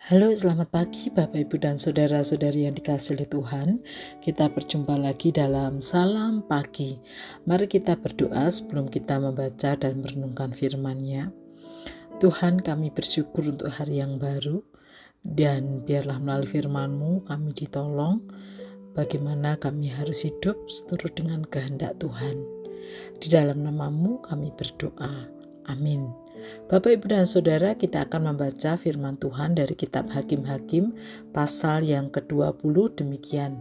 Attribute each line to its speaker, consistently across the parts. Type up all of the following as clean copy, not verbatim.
Speaker 1: Halo, selamat pagi Bapak, Ibu, dan Saudara-saudari yang dikasihi oleh Tuhan. Kita berjumpa lagi dalam Salam Pagi. Mari kita berdoa sebelum kita membaca dan merenungkan firman-Nya. Tuhan, kami bersyukur untuk hari yang baru, dan biarlah melalui firman-Mu kami ditolong bagaimana kami harus hidup seturut dengan kehendak Tuhan. Di dalam nama-Mu kami berdoa. Amin. Bapak, Ibu, dan Saudara, kita akan membaca firman Tuhan dari kitab Hakim-Hakim pasal yang ke-20 demikian.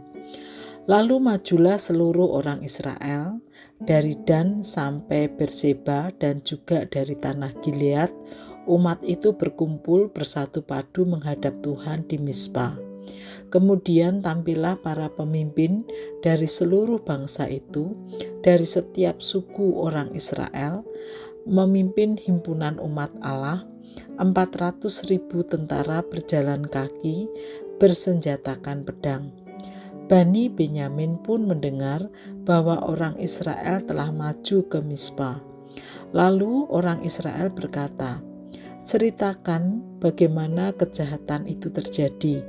Speaker 1: Lalu majulah seluruh orang Israel dari Dan sampai Berseba dan juga dari tanah Gilead. Umat itu berkumpul bersatu padu menghadap Tuhan di Mizpa. Kemudian tampillah para pemimpin dari seluruh bangsa itu, dari setiap suku orang Israel, memimpin himpunan umat Allah. 400.000 tentara berjalan kaki bersenjatakan pedang. Bani Benyamin pun mendengar bahwa orang Israel telah maju ke Mizpa. Lalu orang Israel berkata, "Ceritakan bagaimana kejahatan itu terjadi."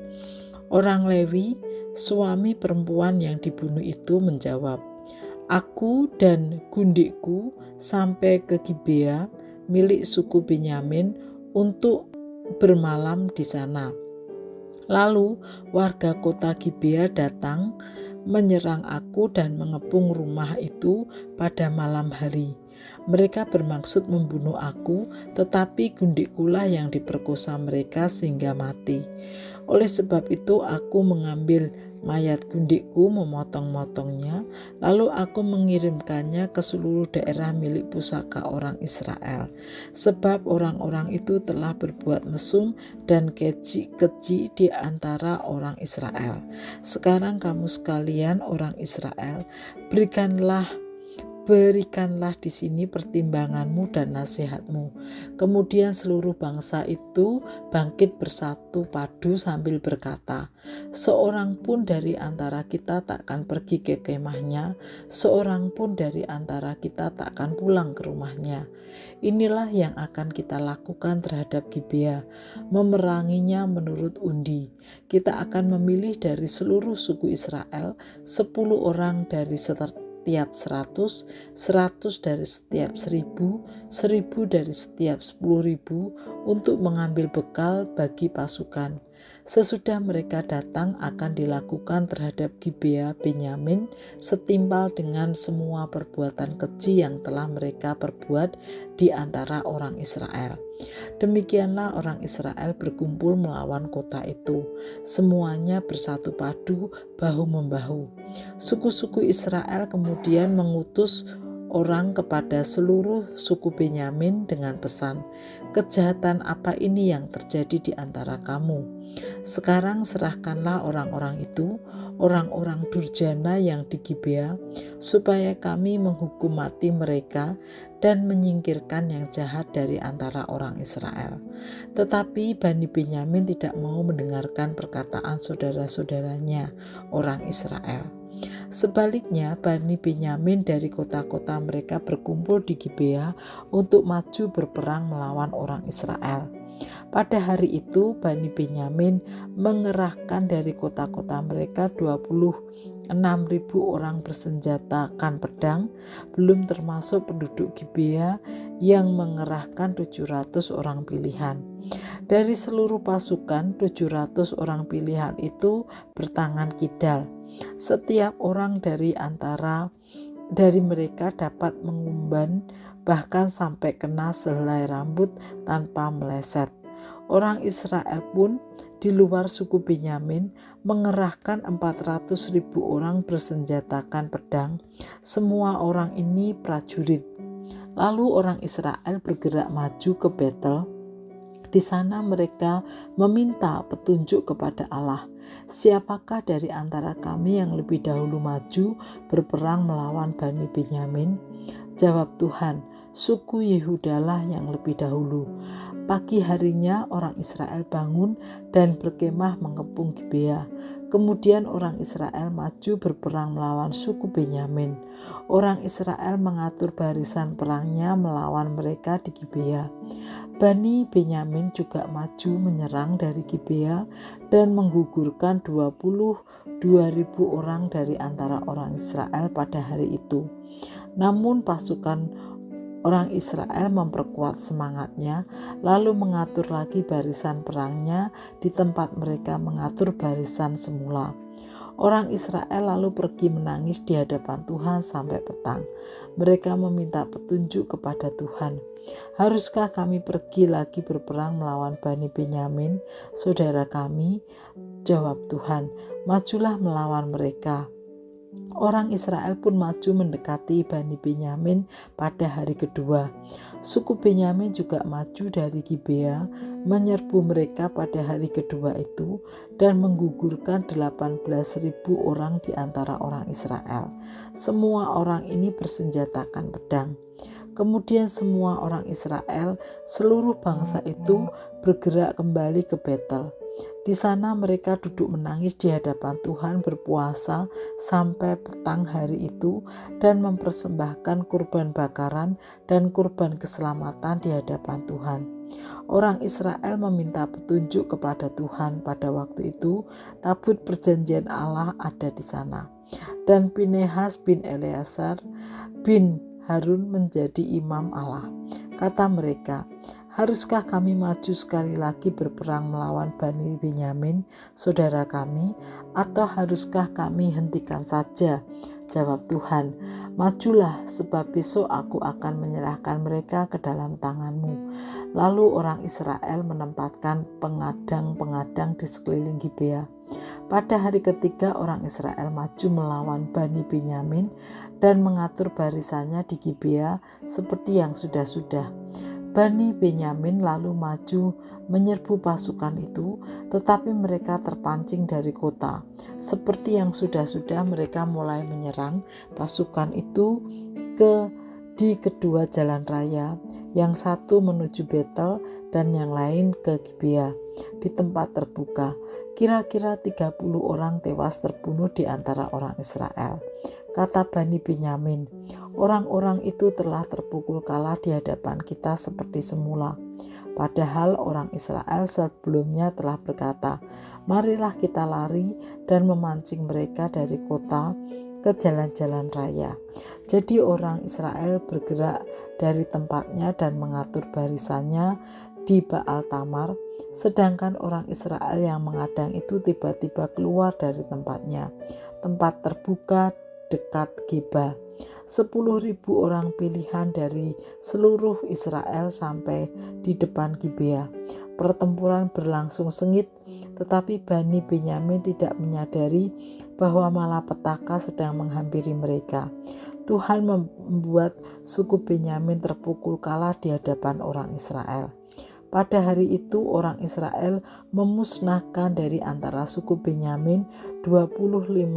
Speaker 1: Orang Lewi, suami perempuan yang dibunuh itu, menjawab, "Aku dan gundikku sampai ke Gibea milik suku Benyamin untuk bermalam di sana. Lalu warga kota Gibea datang menyerang aku dan mengepung rumah itu pada malam hari. Mereka bermaksud membunuh aku, tetapi gundikkulah yang diperkosa mereka sehingga mati. Oleh sebab itu aku mengambil mayat gundikku, memotong-motongnya, lalu aku mengirimkannya ke seluruh daerah milik pusaka orang Israel. Sebab orang-orang itu telah berbuat mesum dan keji di antara orang Israel. Sekarang kamu sekalian orang Israel, berikanlah di sini pertimbanganmu dan nasihatmu." Kemudian seluruh bangsa itu bangkit bersatu padu sambil berkata, "Seorang pun dari antara kita takkan pergi ke kemahnya, seorang pun dari antara kita takkan pulang ke rumahnya. Inilah yang akan kita lakukan terhadap Gibea, memeranginya menurut undi. Kita akan memilih dari seluruh suku Israel 10 orang dari setiap 100, 100 dari setiap 1000, 1000 dari setiap 10.000 untuk mengambil bekal bagi pasukan. Sesudah mereka datang akan dilakukan terhadap Gibea Benyamin setimpal dengan semua perbuatan keji yang telah mereka perbuat di antara orang Israel." Demikianlah orang Israel berkumpul melawan kota itu, semuanya bersatu padu bahu-membahu. Suku-suku Israel kemudian mengutus orang kepada seluruh suku Benyamin dengan pesan, "Kejahatan apa ini yang terjadi di antara kamu? Sekarang serahkanlah orang-orang itu, orang-orang durjana yang di Gibea, supaya kami menghukum mati mereka dan menyingkirkan yang jahat dari antara orang Israel." Tetapi Bani Benyamin tidak mau mendengarkan perkataan saudara-saudaranya, orang Israel. Sebaliknya, Bani Benyamin dari kota-kota mereka berkumpul di Gibea untuk maju berperang melawan orang Israel. Pada hari itu, Bani Benyamin mengerahkan dari kota-kota mereka 26.000 orang bersenjatakan pedang, belum termasuk penduduk Gibea yang mengerahkan 700 orang pilihan. Dari seluruh pasukan, 700 orang pilihan itu bertangan kidal. Setiap orang dari mereka dapat mengumban bahkan sampai kena sehelai rambut tanpa meleset. Orang Israel pun di luar suku Benyamin mengerahkan 400.000 orang bersenjatakan pedang. Semua orang ini prajurit. Lalu orang Israel bergerak maju ke Betel. Di sana mereka meminta petunjuk kepada Allah. "Siapakah dari antara kami yang lebih dahulu maju berperang melawan Bani Benyamin?" Jawab Tuhan, "Suku Yehudalah yang lebih dahulu." Pagi harinya orang Israel bangun dan berkemah mengepung Gibea. Kemudian orang Israel maju berperang melawan suku Benyamin. Orang Israel mengatur barisan perangnya melawan mereka di Gibea. Bani Benyamin juga maju menyerang dari Gibea dan menggugurkan 22.000 orang dari antara orang Israel pada hari itu. Namun pasukan orang Israel memperkuat semangatnya, lalu mengatur lagi barisan perangnya di tempat mereka mengatur barisan semula. Orang Israel lalu pergi menangis di hadapan Tuhan sampai petang. Mereka meminta petunjuk kepada Tuhan. Haruskah kami pergi lagi berperang melawan Bani Benyamin, saudara kami? Jawab Tuhan, majulah melawan mereka. Orang Israel pun maju mendekati Bani Benyamin pada hari kedua. Suku Benyamin juga maju dari Gibea, menyerbu mereka pada hari kedua itu dan menggugurkan 18.000 orang di antara orang Israel. Semua orang ini bersenjatakan pedang. Kemudian semua orang Israel, seluruh bangsa itu bergerak kembali ke Betel. Di sana mereka duduk menangis di hadapan Tuhan, berpuasa sampai petang hari itu dan mempersembahkan kurban bakaran dan kurban keselamatan di hadapan Tuhan. Orang Israel meminta petunjuk kepada Tuhan pada waktu itu. Tabut perjanjian Allah ada di sana. Dan Pinehas bin Eleazar bin Harun menjadi imam Allah. Kata mereka, haruskah kami maju sekali lagi berperang melawan Bani Benyamin, saudara kami, atau haruskah kami hentikan saja? Jawab Tuhan, majulah, sebab besok aku akan menyerahkan mereka ke dalam tanganmu. Lalu orang Israel menempatkan pengadang-pengadang di sekeliling Gibea. Pada hari ketiga orang Israel maju melawan Bani Benyamin dan mengatur barisannya di Gibea seperti yang sudah-sudah. Bani Benyamin lalu maju menyerbu pasukan itu, tetapi mereka terpancing dari kota. Seperti yang sudah-sudah mereka mulai menyerang pasukan itu di kedua jalan raya, yang satu menuju Betel dan yang lain ke Gibea. Di tempat terbuka, kira-kira 30 orang tewas terbunuh di antara orang Israel. Kata Bani Benyamin, orang-orang itu telah terpukul kalah di hadapan kita seperti semula. Padahal orang Israel sebelumnya telah berkata, marilah kita lari dan memancing mereka dari kota ke jalan-jalan raya. Jadi orang Israel bergerak dari tempatnya dan mengatur barisannya di Baal Tamar, sedangkan orang Israel yang mengadang itu tiba-tiba keluar dari tempatnya, tempat terbuka dekat Geba. 10.000 orang pilihan dari seluruh Israel sampai di depan Gibea. Pertempuran berlangsung sengit, tetapi Bani Benyamin tidak menyadari bahwa malapetaka sedang menghampiri mereka. Tuhan membuat suku Benyamin terpukul kalah di hadapan orang Israel. Pada hari itu orang Israel memusnahkan dari antara suku Benyamin 25.100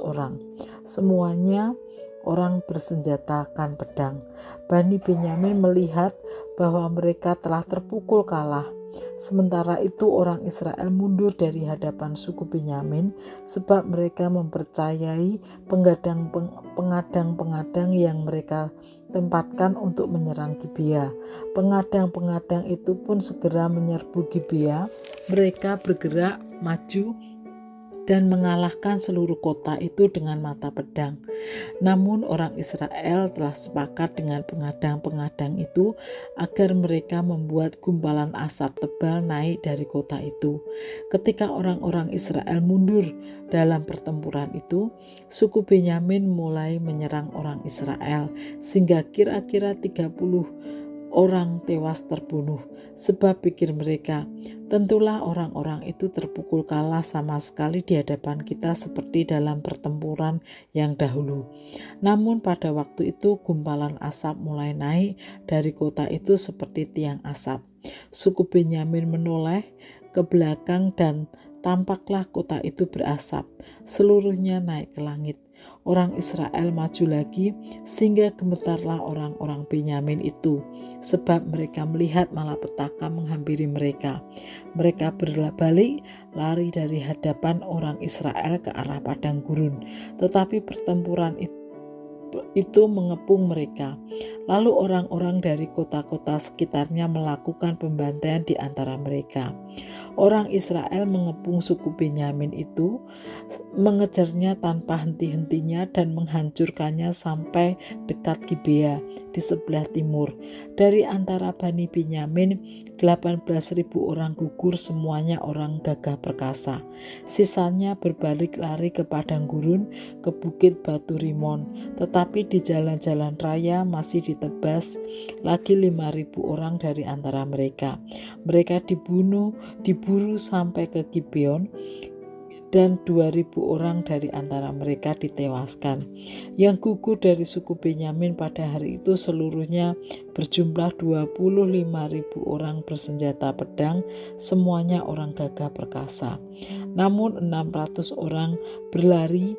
Speaker 1: orang. Semuanya orang bersenjatakan pedang. Bani Benyamin melihat bahwa mereka telah terpukul kalah. Sementara itu orang Israel mundur dari hadapan suku Benyamin sebab mereka mempercayai pengadang-pengadang yang mereka tempatkan untuk menyerang Gibea. Pengadang-pengadang itu pun segera menyerbu Gibea. Mereka bergerak maju dan mengalahkan seluruh kota itu dengan mata pedang. Namun orang Israel telah sepakat dengan pengadang-pengadang itu agar mereka membuat gumpalan asap tebal naik dari kota itu. Ketika orang-orang Israel mundur dalam pertempuran itu, suku Benyamin mulai menyerang orang Israel, sehingga kira-kira 30 orang tewas terbunuh. Sebab pikir mereka, tentulah orang-orang itu terpukul kalah sama sekali di hadapan kita seperti dalam pertempuran yang dahulu. Namun pada waktu itu gumpalan asap mulai naik dari kota itu seperti tiang asap. Suku Benyamin menoleh ke belakang dan tampaklah kota itu berasap. Seluruhnya naik ke langit. Orang Israel maju lagi sehingga gemetarlah orang-orang Benyamin itu, sebab mereka melihat malapetaka menghampiri mereka. Mereka berbalik lari dari hadapan orang Israel ke arah padang gurun, tetapi pertempuran itu mengepung mereka. Lalu orang-orang dari kota-kota sekitarnya melakukan pembantaian di antara mereka. Orang Israel mengepung suku Benyamin itu, mengejarnya tanpa henti-hentinya dan menghancurkannya sampai dekat Gibea di sebelah timur. Dari antara Bani Benyamin 18.000 orang gugur, semuanya orang gagah perkasa. Sisanya berbalik lari ke padang gurun, ke bukit Batu Rimon. Tetapi di jalan-jalan raya masih ditebas lagi 5.000 orang dari antara mereka. Mereka diburu sampai ke Gibeon, dan 2.000 orang dari antara mereka ditewaskan. Yang gugur dari suku Benyamin pada hari itu seluruhnya berjumlah 25.000 orang bersenjata pedang, semuanya orang gagah perkasa. Namun 600 orang berlari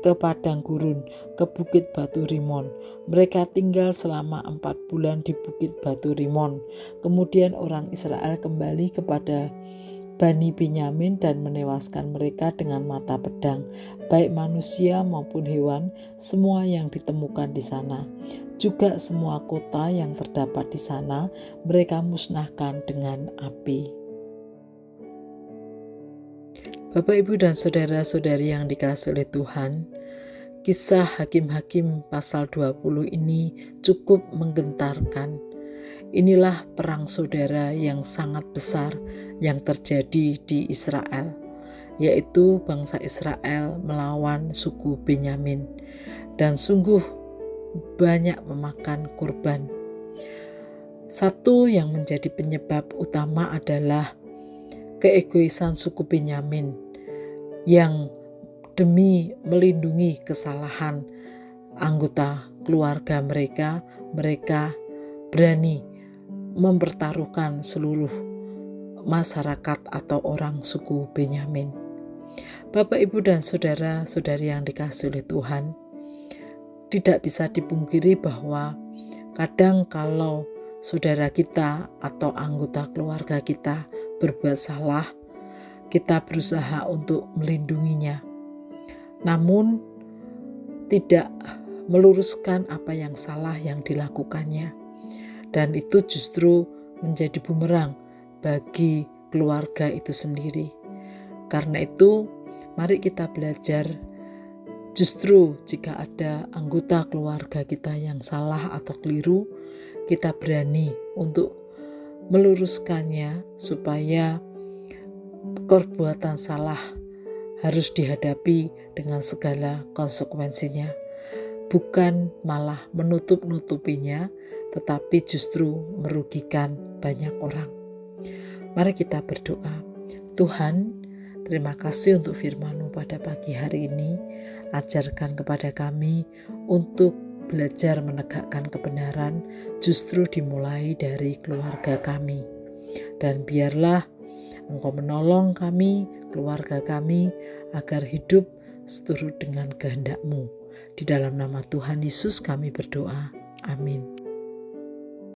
Speaker 1: ke padang gurun, ke bukit Batu Rimon. Mereka tinggal selama 4 bulan di bukit Batu Rimon. Kemudian orang Israel kembali kepada Bani Benyamin dan menewaskan mereka dengan mata pedang, baik manusia maupun hewan, semua yang ditemukan di sana. Juga semua kota yang terdapat di sana mereka musnahkan dengan api. Bapak, Ibu, dan saudara-saudari yang dikasihi oleh Tuhan, kisah Hakim-Hakim pasal 20 ini cukup menggentarkan. Inilah perang saudara yang sangat besar yang terjadi di Israel, yaitu bangsa Israel melawan suku Benyamin, dan sungguh banyak memakan korban. Satu yang menjadi penyebab utama adalah keegoisan suku Benyamin yang demi melindungi kesalahan anggota keluarga mereka berani mempertaruhkan seluruh masyarakat atau orang suku Benyamin. Bapak, Ibu, dan saudara-saudari yang dikasihi oleh Tuhan, tidak bisa dipungkiri bahwa kadang kalau saudara kita atau anggota keluarga kita berbuat salah, kita berusaha untuk melindunginya, namun tidak meluruskan apa yang salah yang dilakukannya. Dan itu justru menjadi bumerang bagi keluarga itu sendiri. Karena itu, mari kita belajar, justru jika ada anggota keluarga kita yang salah atau keliru, kita berani untuk meluruskannya supaya perbuatan salah harus dihadapi dengan segala konsekuensinya. Bukan malah menutup-nutupinya, tetapi justru merugikan banyak orang. Mari kita berdoa. Tuhan, terima kasih untuk firman-Mu pada pagi hari ini. Ajarkan kepada kami untuk belajar menegakkan kebenaran, justru dimulai dari keluarga kami. Dan biarlah Engkau menolong kami, keluarga kami, agar hidup seturut dengan kehendak-Mu. Di dalam nama Tuhan Yesus kami berdoa. Amin.